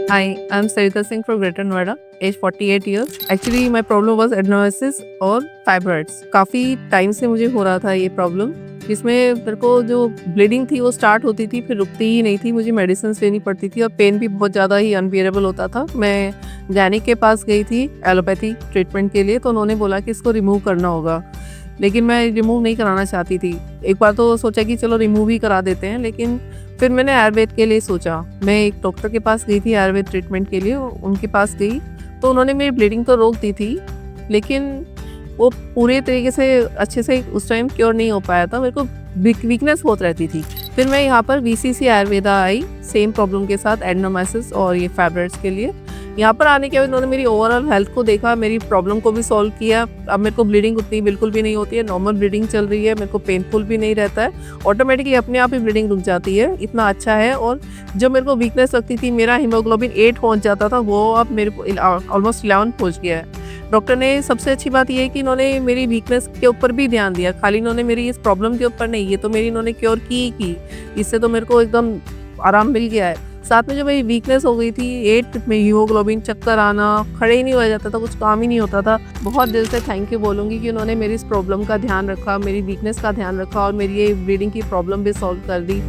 Hi, I'm Sarita Singh from Greater Noida, age 48 years. Actually, my problem was adenosis और fibroids. काफ़ी time से मुझे हो रहा था ये प्रॉब्लम, जिसमें मेरे को जो ब्लीडिंग थी वो स्टार्ट होती थी, फिर रुकती ही नहीं थी, मुझे मेडिसिन लेनी पड़ती थी और पेन भी बहुत ज़्यादा ही अनबियरेबल होता था। मैं गैनिक के पास गई थी एलोपैथी ट्रीटमेंट के लिए, तो उन्होंने बोला कि इसको रिमूव करना होगा, लेकिन मैं रिमूव नहीं कराना चाहती थी। एक बार तो सोचा कि चलो रिमूव ही करा देते हैं, लेकिन फिर मैंने आयुर्वेद के लिए सोचा। मैं एक डॉक्टर के पास गई थी आयुर्वेद ट्रीटमेंट के लिए, उनके पास गई तो उन्होंने मेरी ब्लीडिंग तो रोक दी थी, लेकिन वो पूरे तरीके से अच्छे से उस टाइम क्योर नहीं हो पाया था। मेरे को वीकनेस बहुत रहती थी। फिर मैं यहाँ पर वीसीसी आयुर्वेदा आई सेम प्रॉब्लम के साथ, एडेनोमाइसिस और ये फाइब्रॉइड्स के लिए। यहाँ पर आने के बाद उन्होंने मेरी ओवरऑल हेल्थ को देखा, मेरी प्रॉब्लम को भी सॉल्व किया। अब मेरे को ब्लीडिंग उतनी बिल्कुल भी नहीं होती है, नॉर्मल ब्लीडिंग चल रही है, मेरे को पेनफुल भी नहीं रहता है, ऑटोमेटिकली अपने आप ही ब्लीडिंग रुक जाती है, इतना अच्छा है। और जो मेरे को वीकनेस लगती थी, मेरा हीमोग्लोबिन 8 पहुँच जाता था, वो अब मेरे को ऑलमोस्ट 11 पहुँच गया है। डॉक्टर ने सबसे अच्छी बात ये है कि इन्होंने मेरी वीकनेस के ऊपर भी ध्यान दिया, खाली इन्होंने मेरी इस प्रॉब्लम के ऊपर नहीं, ये तो मेरी इन्होंने क्योर की। इससे तो मेरे को एकदम आराम मिल गया है। साथ में जो मेरी वीकनेस हो गई थी 8 में हीमोग्लोबिन, चक्कर आना, खड़े ही नहीं हो जाता था, कुछ काम ही नहीं होता था। बहुत दिल से थैंक यू बोलूँगी कि उन्होंने मेरी इस प्रॉब्लम का ध्यान रखा, मेरी वीकनेस का ध्यान रखा और मेरी ये ब्लीडिंग की प्रॉब्लम भी सॉल्व कर दी।